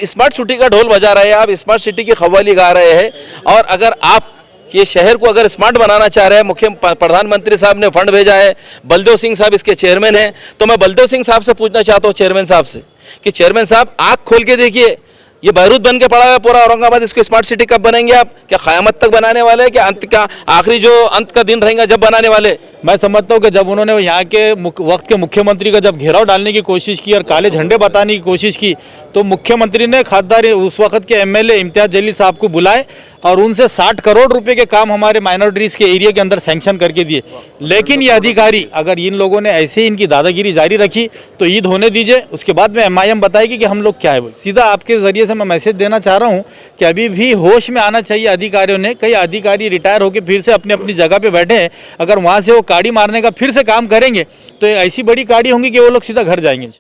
Smart city का ढोल बजा रहे हैं, आप स्मार्ट सिटी की कव्वाली गा रहे हैं, और अगर आप ये शहर को अगर स्मार्ट बनाना चाह रहे हैं, मुख्य प्रधानमंत्री साहब ने फंड भेजा है, बलदेव सिंह साहब इसके चेयरमैन हैं, तो मैं बलदेव सिंह साहब से पूछना चाहता हूँ चेयरमैन साहब से कि चेयरमैन साहब आँख खोल के देखिए, ये बैरूत बन के पड़ा हुआ है पूरा औरंगाबाद, इसको स्मार्ट सिटी कब बनाएंगे आप? क्या क़यामत तक बनाने वाले हैं, क्या अंत का आखिरी जो अंत का दिन रहेगा जब बनाने वाले? मैं समझता हूँ कि जब उन्होंने यहाँ के वक्त के मुख्यमंत्री का जब घेराव डालने की कोशिश की और काले झंडे बताने की कोशिश की, तो मुख्यमंत्री ने खासदार उस वक्त के एमएलए इम्तियाज जलील साहब को बुलाए और उनसे 60 करोड़ रुपए के काम हमारे माइनॉरिटीज़ के एरिया के अंदर सैंक्शन करके दिए। लेकिन ये अधिकारी, अगर इन लोगों ने ऐसे ही इनकी दादागिरी जारी रखी तो ईद होने दीजिए, उसके बाद में एमआईएम बताएगी कि हम लोग क्या है। सीधा आपके ज़रिए से मैं मैसेज देना चाह रहा हूँ कि अभी भी होश में आना चाहिए अधिकारियों ने। कई अधिकारी रिटायर होकर फिर से अपनी अपनी जगह पर बैठे हैं, अगर वहाँ से वो काड़ी मारने का फिर से काम करेंगे तो ऐसी बड़ी काड़ी होंगी कि वो लोग सीधा घर जाएंगे।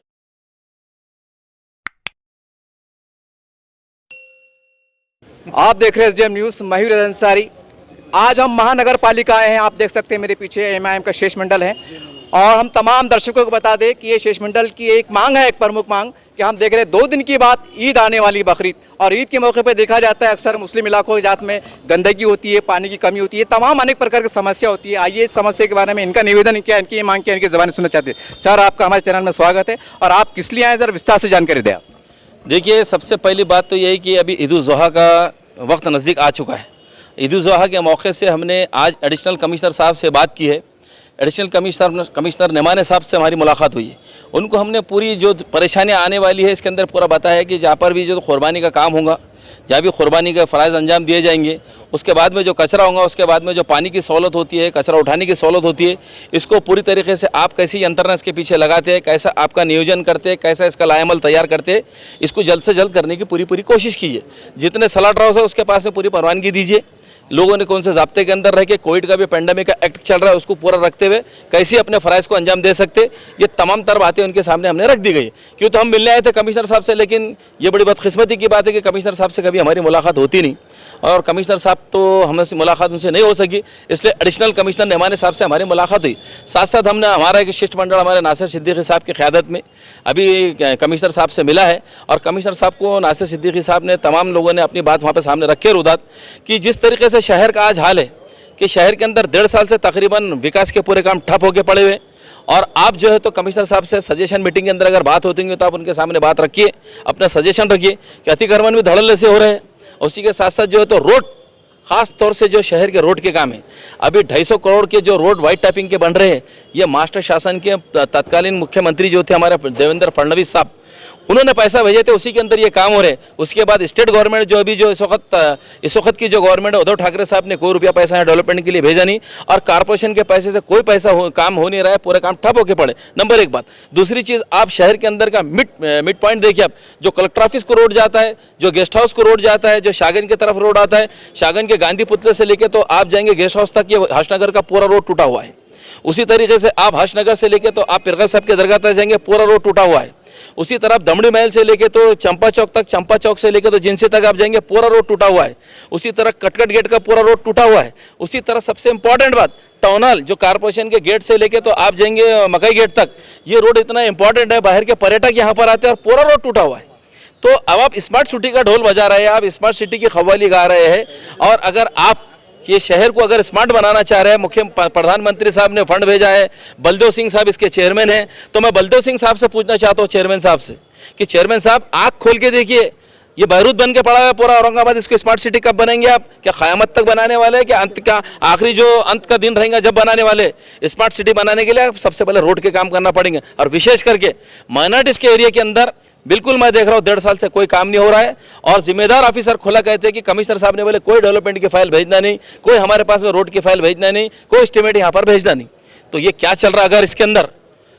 आप देख रहे हैं एसडीएम न्यूज़, मयूर अंसारी। आज हम महानगर पालिका आए हैं, आप देख सकते हैं मेरे पीछे एमआईएम का शेष मंडल है, और हम तमाम दर्शकों को बता दें कि ये शेष मंडल की एक मांग है, एक प्रमुख मांग, कि हम देख रहे हैं 2 दिन की बाद ईद आने वाली बकरीद, और ईद के मौके पर देखा जाता है अक्सर मुस्लिम इलाकों की जात में गंदगी होती है, पानी की कमी होती है, तमाम अनेक प्रकार की समस्या होती है। आइए इस समस्या के बारे में इनका निवेदन क्या, इनकी मांग क्या, इनकी ज़बानी सुनना चाहते हैं। सर, आपका हमारे चैनल में स्वागत है, और आप किस लिए आए, सर विस्तार से जानकारी दें आप। देखिए, सबसे पहली बात तो यही कि अभी ईद उल ज़ुहा का वक्त नज़दीक आ चुका है। ईद उल ज़ुहा के मौके से हमने आज एडिशनल कमिश्नर साहब से बात की है। एडिशनल कमिश्नर नमाने साहब से हमारी मुलाकात हुई है। उनको हमने पूरी जो परेशानियां आने वाली है इसके अंदर पूरा बताया है कि जहाँ पर भी जो कुर्बानी का काम होगा, जहाँ भी कुर्बानी के फ़राइज़ अंजाम दिए जाएंगे, उसके बाद में जो कचरा होगा, उसके बाद में जो पानी की सहूलत होती है, कचरा उठाने की सहूलत होती है, इसको पूरी तरीके से आप कैसी यंत्रणा इसके पीछे लगाते हैं, कैसा आपका नियोजन करते हैं, कैसा इसका लाएमल तैयार करते हैं, इसको जल्द से जल्द करने की पूरी कोशिश कीजिए। जितने स्लॉट हाउस है उसके पास में पूरी परवानगी दीजिए। लोगों ने कौन से ज़ाब्ते के अंदर रह के कोविड का भी पेंडेमिक का एक्ट चल रहा है उसको पूरा रखते हुए कैसे अपने फ़राइज़ को अंजाम दे सकते, ये तमाम तर बातें उनके सामने हमने रख दी गई। क्यों तो हम मिलने आए थे कमिश्नर साहब से, लेकिन ये बड़ी बदकिस्मती की बात है कि कमिश्नर साहब से कभी हमारी मुलाकात होती नहीं, और कमिश्नर साहब तो हमसे मुलाकात उनसे नहीं हो सकी, इसलिए एडिशनल कमिश्नर नमाने साहब से हमारी मुलाकात हुई। साथ साथ हमने हमारा एक शिष्टमंडल हमारे नासिर सिद्दीकी साहब की क़यादत में अभी कमिश्नर साहब से मिला है, और कमिश्नर साहब को नासिर सिद्दीकी साहब ने, तमाम लोगों ने अपनी बात वहाँ पर सामने रखे रुदात कि जिस तरीके से शहर का आज हाल है कि शहर के अंदर 1.5 साल से तकरीबन विकास के पूरे काम ठप होके पड़े हुए, और आप जो है तो कमिश्नर साहब से सजेशन मीटिंग के अंदर अगर बात होती है तो आप उनके सामने बात रखिए, अपना सजेशन रखिए कि अतिक्रमण भी धड़ल्ले से हो रहे हैं। उसी के साथ साथ जो है तो रोड, ख़ास तौर से जो शहर के रोड के काम है, अभी 250 करोड़ के जो रोड वाइट टैपिंग के बन रहे हैं, ये महाराष्ट्र शासन के तत्कालीन मुख्यमंत्री जो थे हमारे देवेंद्र फडणवीस साहब, उन्होंने पैसा भेजे थे, उसी के अंदर ये काम हो रहे। उसके बाद स्टेट गवर्नमेंट जो अभी जो इस वक्त की जो गवर्नमेंट है, उद्धव ठाकरे साहब ने कोई रुपया पैसा है डेवलपमेंट के लिए भेजा नहीं, और कारपोरेशन के पैसे से कोई पैसा काम हो नहीं रहा है, पूरा काम ठप होके पड़े। नंबर 1 बात। दूसरी चीज़, आप शहर के अंदर का मिड पॉइंट देखिए, आप जो कलेक्टर ऑफिस को रोड जाता है, जो गेस्ट हाउस को रोड जाता है, जो शागन की तरफ रोड आता है, शागन के गांधी पुतले से लेके तो आप जाएंगे गेस्ट हाउस तक, ये हर्षनगर का पूरा रोड टूटा हुआ है। उसी तरीके से आप हर्षनगर से लेके तो आप पिरगल साहब के दरगाह तक जाएंगे, पूरा रोड टूटा हुआ है। उसी तरफ दमड़ी महल से लेके तो चंपा चौक तक, चंपा चौक से लेके तो जिनसे तक आप जाएंगे, पूरा रोड टूटा हुआ है। उसी तरह कटकट गेट का पूरा रोड टूटा हुआ है। उसी तरह सबसे इंपॉर्टेंट बात, टाउन हॉल जो कारपोरेशन के गेट से लेके तो आप जाएंगे मकई गेट तक, ये रोड इतना इंपॉर्टेंट है, बाहर के पर्यटक यहाँ पर आते हैं, और पूरा रोड टूटा हुआ है। तो अब आप स्मार्ट सिटी का ढोल बजा रहे हैं, आप स्मार्ट सिटी की कव्वाली गा रहे हैं, और अगर आप ये शहर को अगर स्मार्ट बनाना चाह रहे हैं, मुख्य प्रधानमंत्री साहब ने फंड भेजा है, बलदेव सिंह साहब इसके चेयरमैन हैं, तो मैं बलदेव सिंह साहब से पूछना चाहता हूँ चेयरमैन साहब से कि चेयरमैन साहब आँख खोल के देखिए, ये बैरूत बन के पड़ा हुआ है पूरा औरंगाबाद, इसको स्मार्ट सिटी कब बनाएंगे आप? क्या क़यामत तक बनाने वाले हैं, क्या अंत का आखिरी जो अंत का दिन रहेगा जब बनाने वाले? स्मार्ट सिटी बनाने के लिए सबसे पहले रोड के काम करना पड़ेंगे, और विशेष करके माइनॉरिटीज़ के एरिया के अंदर बिल्कुल मैं देख रहा हूँ 1.5 साल से कोई काम नहीं हो रहा है, और जिम्मेदार ऑफिसर खुला कहते हैं कि कमिश्नर साहब ने बोले कोई डेवलपमेंट की फाइल भेजना नहीं, कोई हमारे पास में रोड की फाइल भेजना नहीं, कोई एस्टिमेट यहाँ पर भेजना नहीं। तो ये क्या चल रहा है? अगर इसके अंदर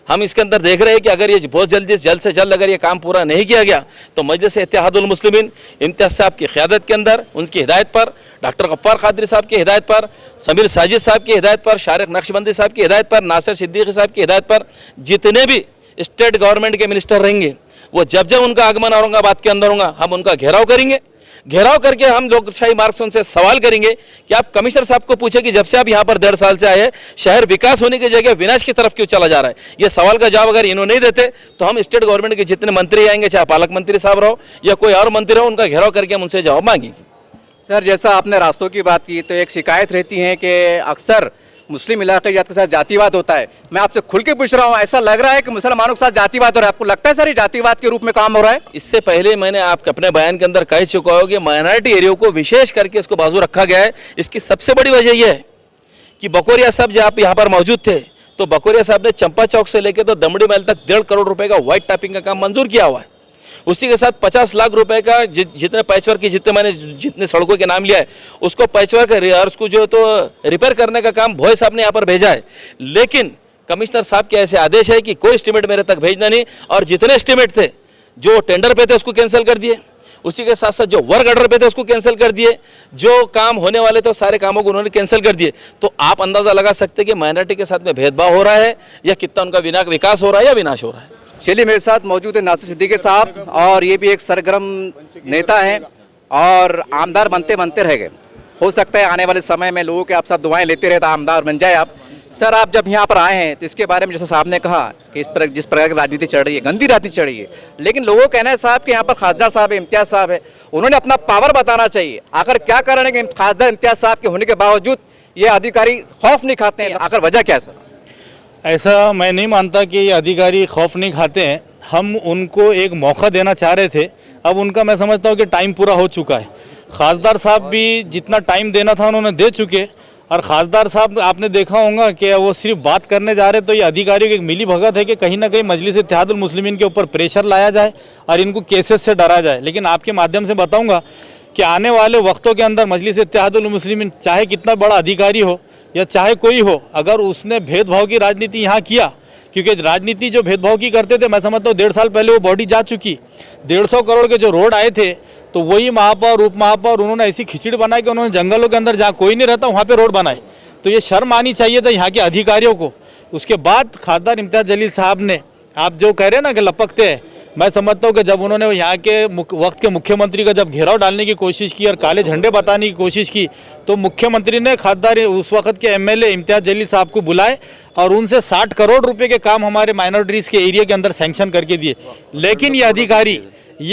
हम इसके अंदर देख रहे हैं कि अगर ये बहुत जल्द से जल्द अगर ये काम पूरा नहीं किया गया तो मजलिस इत्तेहादुल मुस्लिमीन इम्तियाज साहब की क़यादत के अंदर, उनकी हिदायत पर, डॉक्टर गफ्फार कादरी साहब की हिदायत पर, समीर साजिद साहब की हिदायत पर, शारिक नक्शबंदी साहब की हिदायत पर, नासिर सिद्दीकी साहब की हिदायत पर, जितने भी स्टेट गवर्नमेंट के मिनिस्टर रहेंगे, वो जब जब उनका आगमन औरंगाबाद के अंदर होगा, हम उनका घेराव करेंगे, घेराव करके हम लोकशाही मार्ग से उनसे सवाल करेंगे कि आप कमिश्नर साहब को पूछे कि जब से आप यहाँ पर 1.5 साल से आए हैं, शहर विकास होने की जगह विनाश की तरफ क्यों चला जा रहा है। ये सवाल का जवाब अगर इन्होंने नहीं देते तो हम स्टेट गवर्नमेंट के जितने मंत्री आएंगे, चाहे पालक मंत्री साहब रहो या कोई और मंत्री रहो, उनका घेराव करके हम उनसे जवाब मांगेंगे। सर, जैसा आपने रास्तों की बात की, तो एक शिकायत रहती है कि अक्सर मुस्लिम इलाके के साथ जातिवाद होता है। मैं आपसे खुल के पूछ रहा हूँ, ऐसा लग रहा है कि मुसलमानों के साथ जातिवाद हो रहा है, आपको लगता है सर ये जातिवाद के रूप में काम हो रहा है? इससे पहले मैंने आपके अपने बयान के अंदर कह चुका हूं कि माइनॉरिटी एरिया को विशेष करके इसको बाजू रखा गया है। इसकी सबसे बड़ी वजह यह है कि बकोरिया साहब जब आप यहाँ पर मौजूद थे तो बकोरिया साहब ने चंपा चौक से लेकर तो दमड़ी महल तक 1.5 करोड़ रुपए का व्हाइट टॉपिंग का काम मंजूर किया हुआ है। उसी के साथ 50 लाख रुपए का जितने पैचवर्क की जितने सड़कों के नाम लिया है उसको पैचवर्क और उसको जो तो रिपेयर करने का काम भोई साहब ने यहाँ पर भेजा है। लेकिन कमिश्नर साहब के ऐसे आदेश है कि कोई एस्टीमेट मेरे तक भेजना नहीं, और जितने एस्टीमेट थे जो टेंडर पे थे उसको कैंसिल कर दिए, उसी के साथ साथ जो वर्क ऑर्डर पे थे उसको कैंसिल कर दिए, जो काम होने वाले थे सारे कामों को उन्होंने कैंसिल कर दिए। तो आप अंदाजा लगा सकते हैं कि माइनॉरिटी के साथ में भेदभाव हो रहा है या कितना उनका विकास हो रहा है या विनाश हो रहा है। चलिए, मेरे साथ मौजूद है नासिर सिद्दीकी साहब, और ये भी एक सरगर्म नेता है और आमदार बनते बनते रह गए। हो सकता है आने वाले समय में लोगों के आप सब दुआएं लेते रहे तो आमदार बन जाए आप। सर, आप जब यहाँ पर आए हैं तो इसके बारे में जैसे साहब ने कहा कि जिस प्रकार की राजनीति चल रही है, गंदी राजनीति चल रही है, लेकिन लोगों का कहना है साहब कि यहाँ पर खासदार साहब है, इम्तियाज साहब है, उन्होंने अपना पावर बताना चाहिए। आखिर क्या कारण है कि खासदार इम्तियाज साहब के होने के बावजूद ये अधिकारी खौफ नहीं खाते हैं? आखिर वजह क्या है सर? ऐसा मैं नहीं मानता कि ये अधिकारी खौफ नहीं खाते हैं। हम उनको एक मौका देना चाह रहे थे, अब उनका मैं समझता हूँ कि टाइम पूरा हो चुका है। खासदार साहब भी जितना टाइम देना था उन्होंने दे चुके, और खासदार साहब आपने देखा होगा कि वो सिर्फ बात करने जा रहे, तो ये अधिकारियों की एक मिली भगत है कि कहीं ना कहीं मजलिस इत्तेहादुल मुस्लिमीन के ऊपर प्रेशर लाया जाए और इनको केसेस से डरा जाए। लेकिन आपके माध्यम से बताऊँगा कि आने वाले वक्तों के अंदर मजलिस इत्तेहादुल मुस्लिमीन चाहे कितना बड़ा अधिकारी हो या चाहे कोई हो, अगर उसने भेदभाव की राजनीति यहाँ किया, क्योंकि राजनीति जो भेदभाव की करते थे, मैं समझता हूँ 1.5 साल पहले वो बॉडी जा चुकी। 150 करोड़ के जो रोड आए थे तो वही महापौर उप महापौर उन्होंने ऐसी खिचड़ी बनाई कि उन्होंने जंगलों के अंदर जहाँ कोई नहीं रहता वहाँ पे रोड बनाए। तो ये शर्म आनी चाहिए था यहाँ के अधिकारियों को। उसके बाद खासदार इम्तियाज जलील साहब ने, आप जो कह रहे हैं ना कि लपकते हैं, मैं समझता हूँ कि जब उन्होंने यहाँ के वक्त के मुख्यमंत्री का जब घेराव डालने की कोशिश की और काले झंडे बताने की कोशिश की, तो मुख्यमंत्री ने खासदार उस वक्त के एमएलए इम्तियाज जलील साहब को बुलाए और उनसे 60 करोड़ रुपए के काम हमारे माइनॉरिटीज़ के एरिया के अंदर सैंक्शन करके दिए। लेकिन ये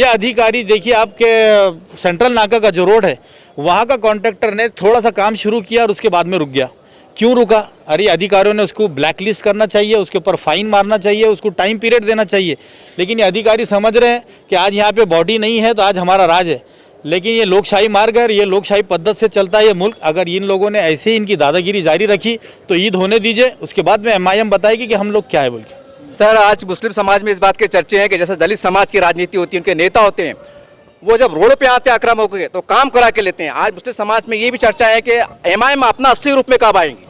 अधिकारी देखिए, आपके सेंट्रल नाका का जो रोड है वहाँ का कॉन्ट्रैक्टर ने थोड़ा सा काम शुरू किया और उसके बाद में रुक गया। क्यों रुका? अरे अधिकारियों ने उसको ब्लैकलिस्ट करना चाहिए, उसके ऊपर फाइन मारना चाहिए, उसको टाइम पीरियड देना चाहिए। लेकिन ये अधिकारी समझ रहे हैं कि आज यहाँ पे बॉडी नहीं है तो आज हमारा राज है। लेकिन ये लोकशाही मार्ग है, ये लोकशाही पद्धति से चलता है ये मुल्क। अगर इन लोगों ने ऐसे ही इनकी दादागिरी जारी रखी तो ईद होने दीजिए, उसके बाद में MIM बताएगी कि हम लोग क्या है बोल के। सर, आज मुस्लिम समाज में इस बात के चर्चे हैं कि जैसे दलित समाज की राजनीति होती है, उनके नेता होते हैं, वो जब रोड पे आते हैं आक्रामक होकर तो काम करा के लेते हैं। आज मुस्लिम समाज में ये भी चर्चा है कि MIM अपना असली रूप में कब आएंगी?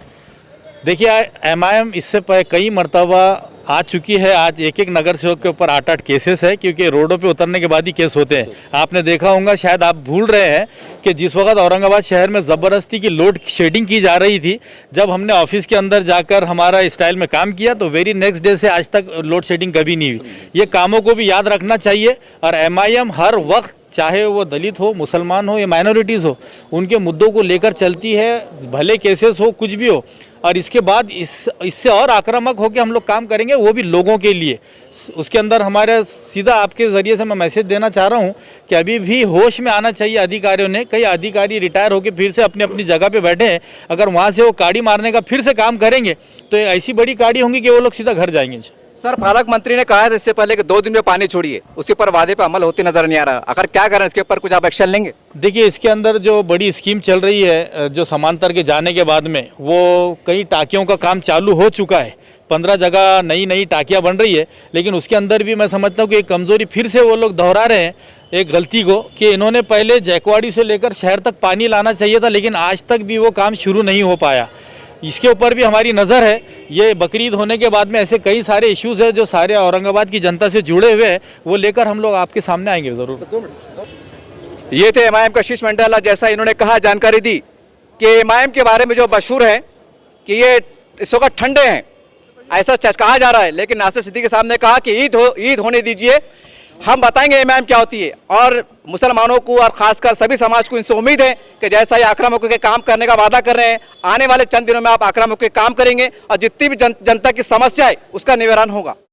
देखिए, MIM इससे कई मरतबा आ चुकी है। आज एक नगर सेवक के ऊपर 8-8 केसेस है, क्योंकि रोडों पे उतरने के बाद ही केस होते हैं। आपने देखा होगा, शायद आप भूल रहे हैं कि जिस वक्त औरंगाबाद शहर में ज़बरदस्ती की लोड शेडिंग की जा रही थी, जब हमने ऑफिस के अंदर जाकर हमारा स्टाइल में काम किया तो वेरी नेक्स्ट डे से आज तक लोड शेडिंग कभी नहीं हुई। ये कामों को भी याद रखना चाहिए। और MIM हर वक्त, चाहे वो दलित हो, मुसलमान हो या माइनॉरिटीज़ हो, उनके मुद्दों को लेकर चलती है, भले केसेस हो, कुछ भी हो। और इसके बाद इससे और आक्रामक होकर हम लोग काम करेंगे, वो भी लोगों के लिए। उसके अंदर हमारे सीधा आपके ज़रिए से मैं मैसेज देना चाह रहा हूँ कि अभी भी होश में आना चाहिए अधिकारियों ने। कई अधिकारी रिटायर होकर फिर से अपनी अपनी जगह पे बैठे हैं, अगर वहाँ से वो काड़ी मारने का फिर से काम करेंगे तो ऐसी बड़ी काड़ी होंगी कि वो लोग सीधा घर जाएंगे। सर, पालक मंत्री ने कहा था इससे पहले कि 2 दिन में पानी छोड़िए, उसके ऊपर वादे पर अमल होते नजर नहीं आ रहा। अगर क्या करें इसके ऊपर, कुछ आप एक्शन लेंगे? देखिए, इसके अंदर जो बड़ी स्कीम चल रही है, जो समांतर के जाने के बाद में वो कई टाँकियों का काम चालू हो चुका है। 15 जगह नई टाँकियाँ बन रही है, लेकिन उसके अंदर भी मैं समझता हूँ कि एक कमज़ोरी फिर से वो लोग दोहरा रहे हैं, एक गलती को, कि इन्होंने पहले जैकवाड़ी से लेकर शहर तक पानी लाना चाहिए था, लेकिन आज तक भी वो काम शुरू नहीं हो पाया। इसके ऊपर भी हमारी नज़र है। ये बकरीद होने के बाद में ऐसे कई सारे इश्यूज़ हैं जो सारे औरंगाबाद की जनता से जुड़े हुए हैं, वो लेकर हम लोग आपके सामने आएंगे ज़रूर। ये थे MIM का शीश मंडल। जैसा इन्होंने कहा, जानकारी दी कि MIM के बारे में जो मशहूर है कि ये इस वक्त ठंडे हैं, ऐसा कहा जा रहा है। लेकिन नासिर सिद्दीकी साहब ने कहा कि ईद होने दीजिए, हम बताएंगे MIM क्या होती है। और मुसलमानों को और खासकर सभी समाज को इनसे उम्मीद है कि जैसा ये आक्रामकों के काम करने का वादा कर रहे हैं, आने वाले चंद दिनों में आप आक्रामकों के काम करेंगे और जितनी भी जनता की समस्या है उसका निवारण होगा।